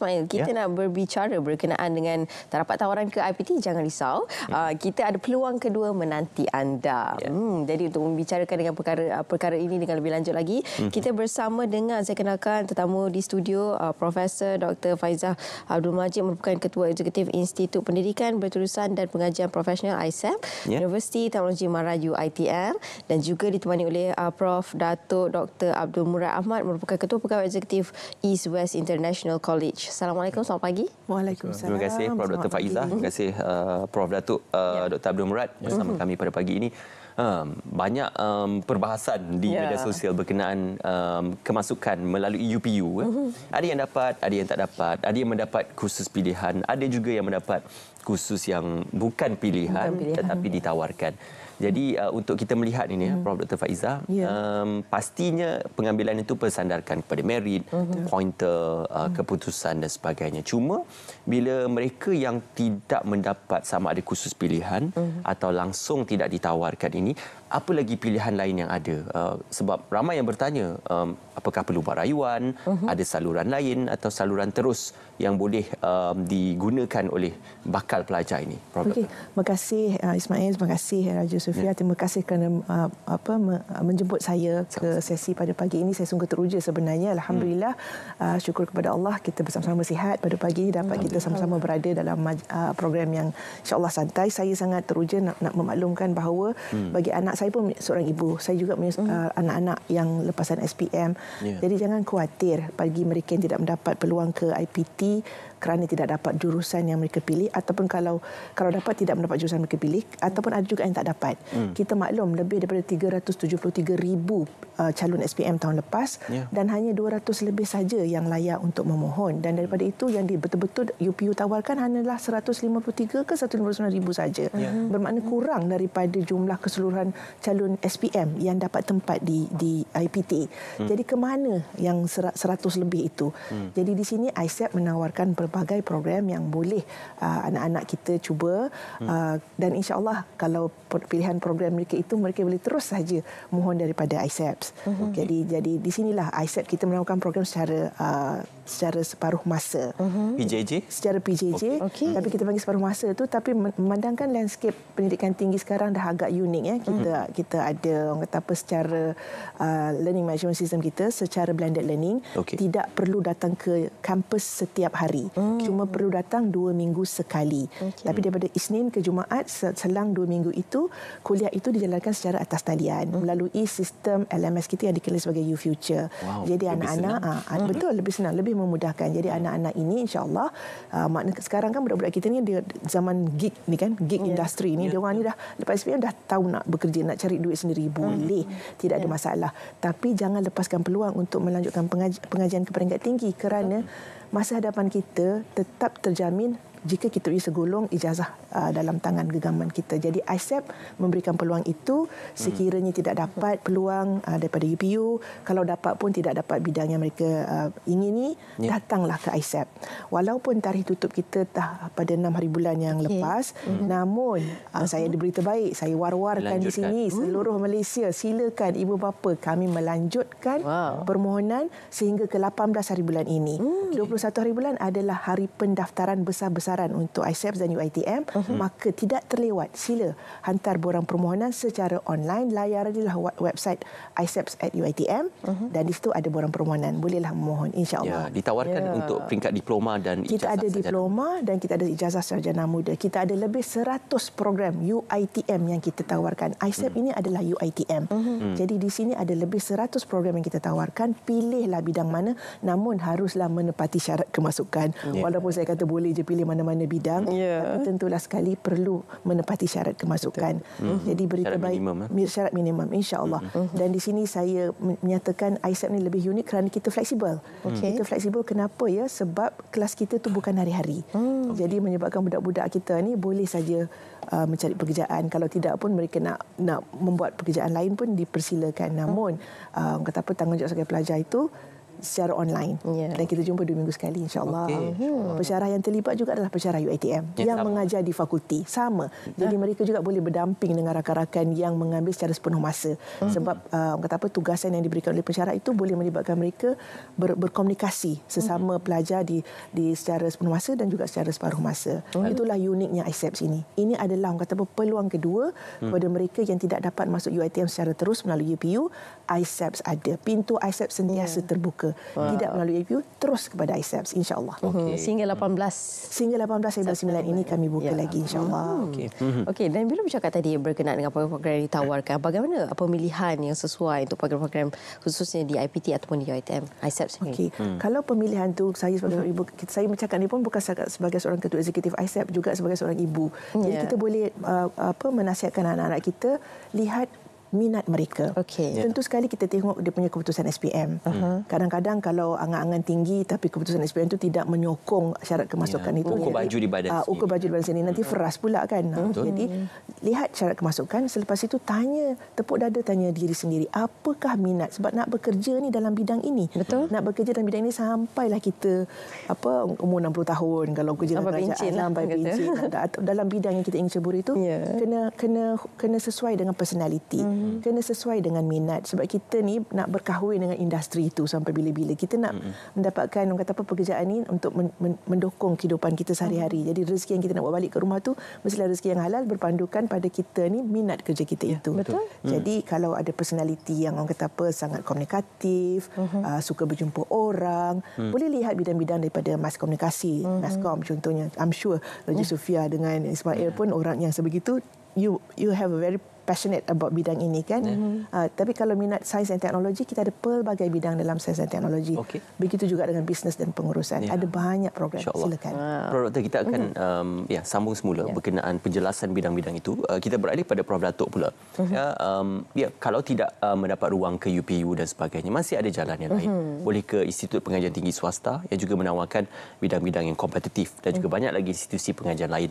Ismail, kita nak berbicara berkenaan dengan tak dapat tawaran ke IPT, jangan risau. Kita ada peluang kedua menanti anda. Jadi untuk membicarakan dengan perkara ini dengan lebih lanjut lagi, kita bersama dengan, saya kenalkan tetamu di studio, Profesor Dr. Faizah Abdul Majid, merupakan Ketua Eksekutif Institut Pendidikan Berterusan dan Pengajian Profesional ISEP, Universiti Teknologi Merayu ITM, dan juga ditemani oleh Prof. Datuk Dr. Abdul Murad Ahmad, merupakan Ketua Pegawai Eksekutif East West International College. Assalamualaikum, selamat pagi. Waalaikumsalam. Terima kasih Prof. Dr. Faizah. Terima kasih Prof. Datuk Dr. Abdul Murad bersama kami pada pagi ini. Banyak perbahasan di media sosial berkenaan kemasukan melalui UPU. Ada yang dapat, ada yang tak dapat. Ada yang mendapat kursus pilihan, ada juga yang mendapat kursus yang bukan pilihan, tetapi ditawarkan. Jadi untuk kita melihat ini, Prof. Dr. Faizah, pastinya pengambilan itu bersandarkan kepada merit, pointer, keputusan dan sebagainya. Cuma bila mereka yang tidak mendapat sama ada kursus pilihan atau langsung tidak ditawarkan ini, apa lagi pilihan lain yang ada? Sebab ramai yang bertanya, apakah perlu buat rayuan, ada saluran lain atau saluran terus yang boleh digunakan oleh bakal pelajar ini? Okey, terima kasih Ismail, terima kasih Raja Sofia, terima kasih kerana menjemput saya ke sesi pada pagi ini. Saya sungguh teruja sebenarnya. Alhamdulillah, syukur kepada Allah kita bersama-sama sihat pada pagi ini, dapat kita sama-sama berada dalam program yang insya-Allah santai. Saya sangat teruja nak memaklumkan bahawa bagi anak saya pun seorang ibu, saya juga punya anak-anak yang lepasan SPM. Jadi jangan khawatir bagi mereka yang tidak mendapat peluang ke IPT kerana tidak dapat jurusan yang mereka pilih, ataupun kalau dapat tidak mendapat jurusan mereka pilih, ataupun ada juga yang tak dapat. Kita maklum lebih daripada 373,000 calon SPM tahun lepas dan hanya 200 lebih saja yang layak untuk memohon, dan daripada itu yang betul-betul UPU tawarkan hanyalah 153 ke 159,000 saja. Bermakna kurang daripada jumlah keseluruhan calon SPM yang dapat tempat di IPT. Jadi ke mana yang 100 lebih itu? Jadi di sini ISEP menawarkan berbagai program yang boleh anak-anak kita cuba, dan insya-Allah kalau pilihan program mereka itu, mereka boleh terus saja mohon daripada ISEP. Jadi di sinilah ISEP kita menawarkan program secara separuh masa. PJJ? Secara PJJ, tapi kita bagi separuh masa tu, tapi memandangkan landscape pendidikan tinggi sekarang dah agak unik ya. Kita ada orang kata apa, secara learning management system kita secara blended learning, tidak perlu datang ke kampus setiap hari. Cuma perlu datang 2 minggu sekali. Tapi daripada Isnin ke Jumaat, selang 2 minggu itu, kuliah itu dijalankan secara atas talian melalui sistem LMS kita yang dikenali sebagai U-Future. Jadi anak-anak betul, lebih senang, lebih memudahkan. Jadi anak-anak ini insya-Allah, makna sekarang kan budak-budak kita ni dia zaman gig ni kan, gig industri ni, dia orang ni dah lepas SPM dah tahu nak bekerja, nak cari duit sendiri, boleh, tidak ada masalah. Tapi jangan lepaskan peluang untuk melanjutkan pengajian ke peringkat tinggi, kerana masa hadapan kita tetap terjamin jika kita beri segolong ijazah dalam tangan genggaman kita. Jadi ISEP memberikan peluang itu. Sekiranya tidak dapat peluang daripada UPU, kalau dapat pun tidak dapat bidang yang mereka ingini, datanglah ke ISEP. Walaupun tarikh tutup kita pada 6 hari bulan yang lepas, namun saya ada berita baik, saya war-warkan di sini seluruh Malaysia, silakan ibu bapa kami melanjutkan permohonan sehingga ke 18 hari bulan ini. 21 hari bulan adalah hari pendaftaran besar-besaran untuk ISEP dan UiTM, maka tidak terlewat, sila hantar borang permohonan secara online. Layarilah website ISEP@UiTM dan di situ ada borang permohonan, bolehlah memohon insya-Allah. Ditawarkan untuk peringkat diploma dan ijazah. Kita ada diploma dan kita ada ijazah sarjana muda. Kita ada lebih 100 program UiTM yang kita tawarkan. ISEP ini adalah UiTM. Jadi di sini ada lebih 100 program yang kita tawarkan. Pilihlah bidang mana, namun haruslah menepati syarat kemasukan. Walaupun saya kata boleh je pilih mana-mana bidang, tapi tentulah sekali perlu menepati syarat kemasukan. Jadi berita syarat baik, minimum, syarat minimum insya-Allah. Dan di sini saya menyatakan ISEP ni lebih unik kerana kita fleksibel. Kita fleksibel kenapa ya? Sebab kelas kita tu bukan hari-hari. Jadi menyebabkan budak-budak kita ni boleh saja mencari pekerjaan. Kalau tidak pun mereka nak membuat pekerjaan lain pun dipersilakan. Namun kata apa, tanggungjawab sebagai pelajar itu secara online. Dan kita jumpa 2 minggu sekali insya-Allah. Pensyarah yang terlibat juga adalah pensyarah UiTM yang mengajar di fakulti. Sama. Jadi mereka juga boleh berdamping dengan rakan-rakan yang mengambil secara sepenuh masa. Sebab tugasan yang diberikan oleh pensyarah itu boleh melibatkan mereka berkomunikasi sesama pelajar di secara sepenuh masa dan juga secara separuh masa. Itulah uniknya ISEPS ini. Ini adalah peluang kedua kepada mereka yang tidak dapat masuk UiTM secara terus melalui UPU. ISEPS ada. Pintu ISEPS sentiasa terbuka. Tidak melalui UPU, terus kepada ISEPS insya-Allah. Sehingga 18 Februari 9 ini kami buka lagi insya-Allah. Okey, dan bila bercakap tadi berkenaan dengan program-program yang ditawarkan, bagaimana pemilihan yang sesuai untuk program-program khususnya di IPT ataupun di UiTM ISEPS ini? Okey, kalau pemilihan tu saya sebagai ibu, saya bercakap ni pun bukan sebagai seorang ketua eksekutif ISEP, juga sebagai seorang ibu. Jadi kita boleh menasihatkan anak-anak kita lihat minat mereka. Tentu sekali kita tengok dia punya keputusan SPM. Kadang-kadang kalau angan-angan tinggi tapi keputusan SPM itu tidak menyokong syarat kemasukan itu. Ukur baju di badan sendiri. Ukur baju di badan sendiri nanti feras pula kan. Jadi lihat syarat kemasukan, selepas itu tepuk dada tanya diri sendiri, apakah minat? Sebab nak bekerja ni dalam bidang ini. Nak bekerja dalam bidang ini sampailah kita umur 60 tahun kalau kerja dalam kerajaan sampai pencen. Dalam bidang yang kita ingin ceburi itu kena sesuai dengan personality. Kena sesuai dengan minat. Sebab kita ni nak berkahwin dengan industri itu sampai bila-bila. Kita nak mendapatkan pekerjaan ini untuk mendukung kehidupan kita sehari-hari. Jadi rezeki yang kita nak bawa balik ke rumah tu mestilah rezeki yang halal berpandukan pada kita ni minat kerja kita itu. Jadi kalau ada personality yang sangat komunikatif, suka berjumpa orang, boleh lihat bidang-bidang daripada mas komunikasi, Nascom contohnya. I'm sure Raja Sofia dengan Ismail pun orang yang sebegitu. You have a very passionate about bidang ini kan. Tapi kalau minat sains dan teknologi, kita ada pelbagai bidang dalam sains dan teknologi. Begitu juga dengan bisnes dan pengurusan. Ada banyak program. Silakan. Prof Doktor, kita akan sambung semula berkenaan penjelasan bidang-bidang itu. Kita beralih pada Prof Datuk pula. Kalau tidak mendapat ruang ke UPU dan sebagainya, masih ada jalan yang lain. Boleh ke Institut Pengajian Tinggi Swasta yang juga menawarkan bidang-bidang yang kompetitif dan juga banyak lagi institusi pengajian lain.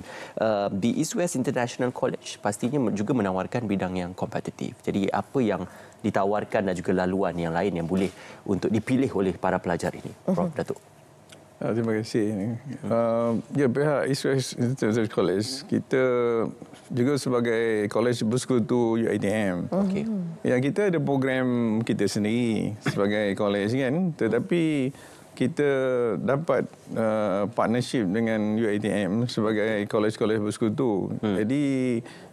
Di East West International College pastinya juga menawarkan bidang yang kompetitif. Jadi apa yang ditawarkan dan juga laluan yang lain yang boleh untuk dipilih oleh para pelajar ini, Prof Datuk? Terima kasih. Pihak East West International College, kita juga sebagai kolej bersekutu UiTM. Yang kita ada program kita sendiri sebagai kolej kan, tetapi kita dapat partnership dengan UiTM sebagai kolej-kolej bersekutu. Jadi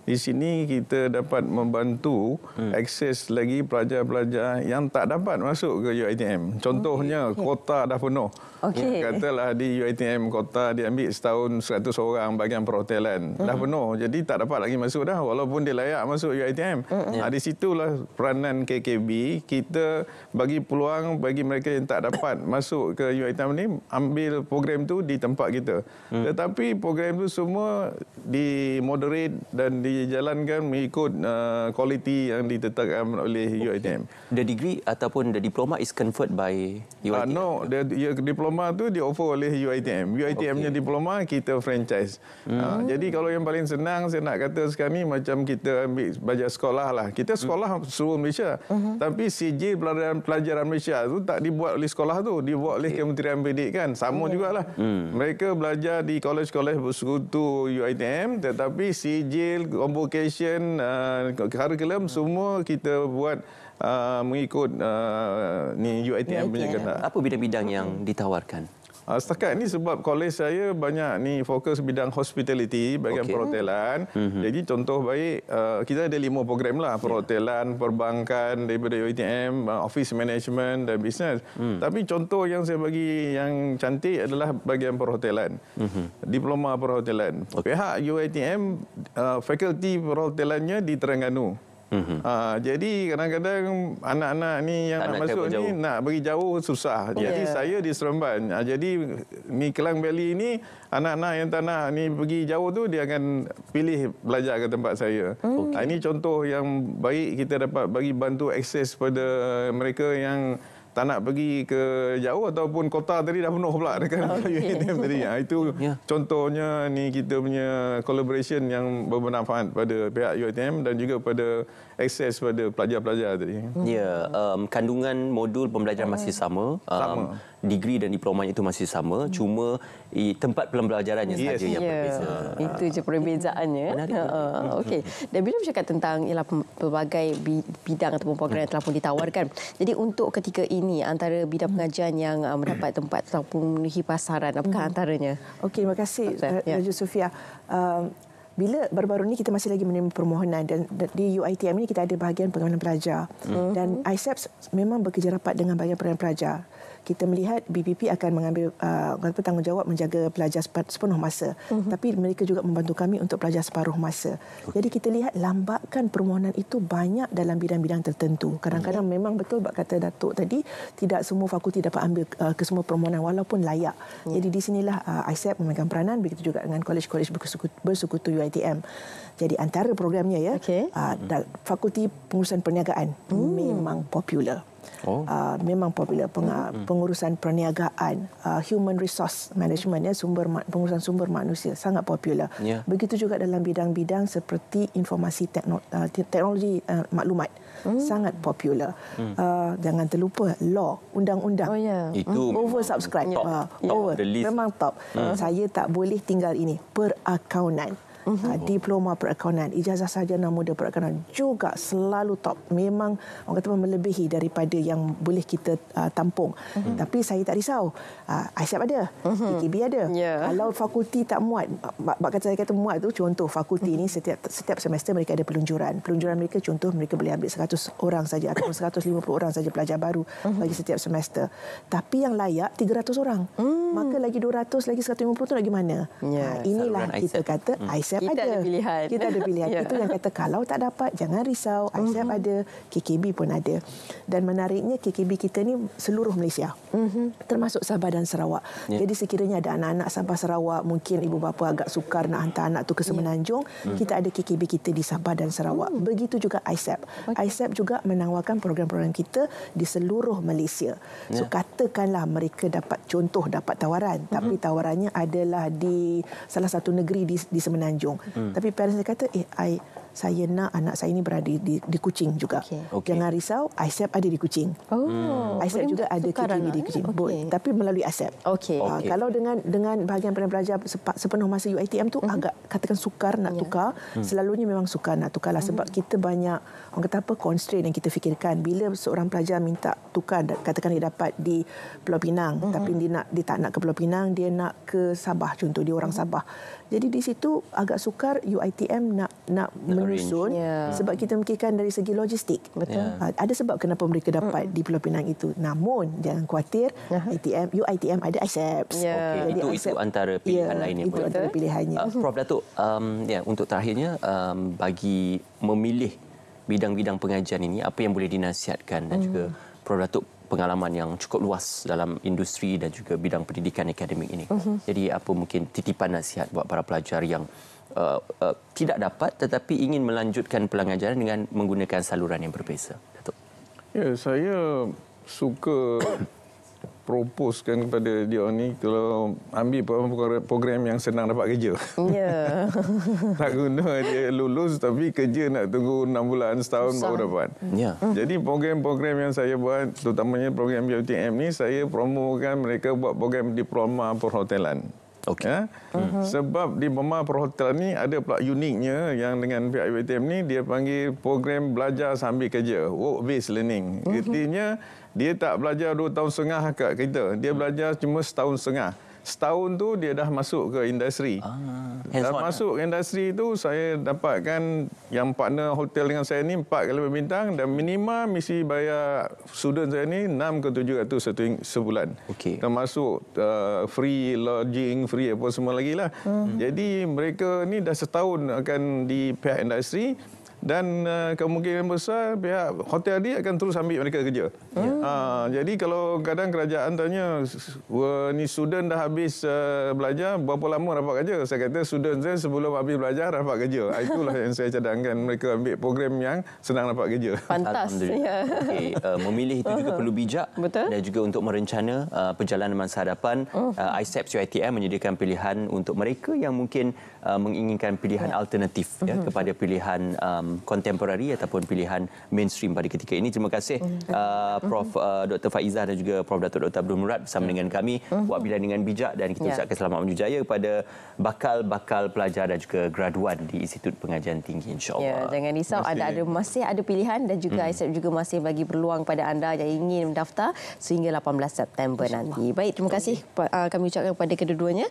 di sini kita dapat membantu akses lagi pelajar-pelajar yang tak dapat masuk ke UiTM. Contohnya kota dah penuh. Katalah di UiTM kota diambil setahun 100 orang bahagian perhotelan. Dah penuh. Jadi tak dapat lagi masuk dah walaupun dia layak masuk UiTM. Di situlah peranan KKB, kita bagi peluang bagi mereka yang tak dapat masuk ke UiTM ni ambil program tu di tempat kita. Tetapi program tu semua di-moderate dan dijalankan mengikut kualiti yang ditetapkan oleh UiTM. The degree ataupun the diploma is conferred by UiTM? No, diploma tu di-offer oleh UiTM. UiTM-nya diploma, kita franchise. Jadi kalau yang paling senang saya nak kata sekarang ni macam kita ambil belajar sekolah lah. Kita sekolah seluruh Malaysia. Tapi sijil pelajaran Malaysia tu tak dibuat oleh sekolah tu, dibuat oleh Kementerian Pendidikan. Sama jugalah. Mereka belajar di kolej-kolej bersekutu UiTM, tetapi sijil, convocation, curriculum semua kita buat mengikut UiTM punya kehendak. Apa bidang-bidang yang ditawarkan? Setakat ni sebab kolej saya banyak ni fokus bidang hospitality, bahagian perhotelan. Jadi contoh baik, kita ada 5 program lah. Perhotelan, perbankan daripada UiTM, office management dan business. Tapi contoh yang saya bagi yang cantik adalah bahagian perhotelan. Diploma perhotelan. Pihak UiTM, fakulti perhotelannya di Terengganu. Jadi kadang-kadang anak-anak ni yang nak masuk ni nak pergi jauh susah. Jadi saya di Seremban. Jadi ni Klang Valley ni anak-anak yang tak nak ni pergi jauh tu dia akan pilih belajar ke tempat saya. Ini contoh yang baik kita dapat bagi bantu akses pada mereka yang tak nak pergi ke jauh ataupun kota tadi dah penuh pula dengan UiTM tadi. Itu contohnya ni kita punya collaboration yang bermanfaat pada pihak UiTM dan juga pada akses pada pelajar-pelajar tadi. Ya, kandungan modul pembelajaran masih sama. Degree dan diploma itu masih sama, cuma tempat pembelajarannya saja yang berbeza. Itu je perbezaannya. Okey. Dan bila bercakap tentang ialah pelbagai bidang ataupun program yang telah pun ditawarkan. Jadi untuk ketika ini antara bidang pengajian yang mendapat tempat ataupun memenuhi pasaran, apakah antaranya? Okey, terima kasih Raja Sofia. Bila baru-baru ni kita masih lagi menerima permohonan dan di UiTM ni kita ada bahagian pengawalan pelajar dan ISEP memang bekerja rapat dengan bahagian pengawalan pelajar. Kita melihat BPP akan mengambil tanggungjawab menjaga pelajar sepenuh masa, tapi mereka juga membantu kami untuk pelajar separuh masa. Jadi kita lihat lambakan permohonan itu banyak dalam bidang-bidang tertentu. Kadang-kadang memang betul kata Datuk tadi, tidak semua fakulti dapat ambil ke semua permohonan walaupun layak. Jadi di sinilah ISEP memegang peranan, begitu juga dengan kolej-kolej bersekutu UiTM. Jadi antara programnya fakulti pengurusan perniagaan memang popular. Memang popular pengurusan perniagaan, human resource management pengurusan sumber manusia sangat popular. Begitu juga dalam bidang-bidang seperti informasi teknologi maklumat sangat popular. Jangan terlupa law, undang-undang. Itu oversubscribe. Memang top. Saya tak boleh tinggal ini. Perakaunan. Diploma perakaunan, ijazah sarjana muda perakaunan juga selalu top. Memang orang kata melebihi daripada yang boleh kita tampung. Tapi saya tak risau. ISEP ada, KKB ada. Kalau fakulti tak muat, saya kata muat tu contoh fakulti ni setiap semester mereka ada peluncuran. Peluncuran mereka contoh mereka boleh ambil 100 orang saja ataupun 150 orang saja pelajar baru bagi setiap semester. Tapi yang layak 300 orang. Maka lagi 200, lagi 150 tu lagi mana? Inilah kita kata ISEP kita ada pilihan. Kita ada pilihan. Itu yang kata kalau tak dapat jangan risau. ISEP ada, KKB pun ada. Dan menariknya KKB kita ni seluruh Malaysia. Termasuk Sabah dan Sarawak. Jadi sekiranya ada anak-anak Sabah Sarawak, mungkin ibu bapa agak sukar nak hantar anak tu ke Semenanjung, kita ada KKB kita di Sabah dan Sarawak. Begitu juga ISEP. ISEP juga menawarkan program-program kita di seluruh Malaysia. So katakanlah mereka dapat tawaran, tapi tawarannya adalah di salah satu negeri di Semenanjung. Tapi parents dia kata, saya nak anak saya ini berada di Kuching juga. Jangan risau, ISEP ada di Kuching. ISEP juga ada KKB di Kuching. Tapi melalui ISEP. Kalau dengan bahagian pelajar sepenuh masa UiTM tu agak katakan sukar nak tukar, selalunya memang sukar nak tukar lah sebab kita banyak orang kata apa constraint yang kita fikirkan. Bila seorang pelajar minta tukar, katakan dia dapat di Pulau Pinang, tapi dia tak nak ke Pulau Pinang, dia nak ke Sabah contoh, dia orang Sabah. Jadi di situ agak sukar UiTM nak menyusun sebab kita memikirkan dari segi logistik. Ada sebab kenapa mereka dapat di Pulau Pinang itu. Namun jangan khawatir, UiTM ada ISEP. Jadi itu antara pilihan lainnya. Itu antara pilihannya. Prof Datuk, untuk terakhirnya bagi memilih bidang-bidang pengajian ini, apa yang boleh dinasihatkan dan juga Prof Datuk pengalaman yang cukup luas dalam industri dan juga bidang pendidikan akademik ini. Jadi apa mungkin titipan nasihat buat para pelajar yang tidak dapat tetapi ingin melanjutkan pengajaran dengan menggunakan saluran yang berbeza? Datuk. Ya, saya suka proposekan kepada dia ni kalau ambil program yang senang dapat kerja. Tak guna dia lulus tapi kerja nak tunggu 6 bulan, setahun baru dapat. Jadi program-program yang saya buat, terutamanya program UiTM ni, saya promokan mereka buat program diploma perhotelan. Sebab diploma perhotelan ni ada pula uniknya yang dengan pihak UiTM ni dia panggil program belajar sambil kerja, work based learning. Artinya dia tak belajar 2 tahun setengah kat kita, dia belajar cuma setahun setengah. Setahun tu dia dah masuk ke industri. Dah masuk ke industri tu, saya dapatkan yang partner hotel dengan saya ni 4 kali berbintang dan minima mesti bayar student saya ni 6 ke 700 sebulan. Termasuk free lodging, free apa semua lagi lah. Jadi mereka ni dah setahun akan di pihak industri. Dan kemungkinan besar pihak hotel dia akan terus ambil mereka kerja. Jadi kalau kadang kerajaan tanya, ni student dah habis belajar, berapa lama dapat kerja? Saya kata student saya sebelum habis belajar dapat kerja. Itulah yang saya cadangkan, mereka ambil program yang senang dapat kerja. Pantas. Alhamdulillah. Okay. Memilih itu juga perlu bijak. Betul. Dan juga untuk merencana perjalanan masa hadapan. ISEPS UiTM menyediakan pilihan untuk mereka yang mungkin menginginkan pilihan alternatif kepada pilihan kontemporari ataupun pilihan mainstream pada ketika ini. Terima kasih Prof. Dr. Faizah dan juga Prof. Datuk Dr. Abdul Murad bersama dengan kami buat pilihan dengan bijak, dan kita ucapkan selamat menuju jaya kepada bakal pelajar dan juga graduan di Institut Pengajian Tinggi, insya-Allah. Jangan risau, masih ada pilihan, dan juga ISEP juga masih bagi peluang pada anda yang ingin mendaftar sehingga 18 September nanti. Baik, terima kasih kami ucapkan kepada kedua-duanya.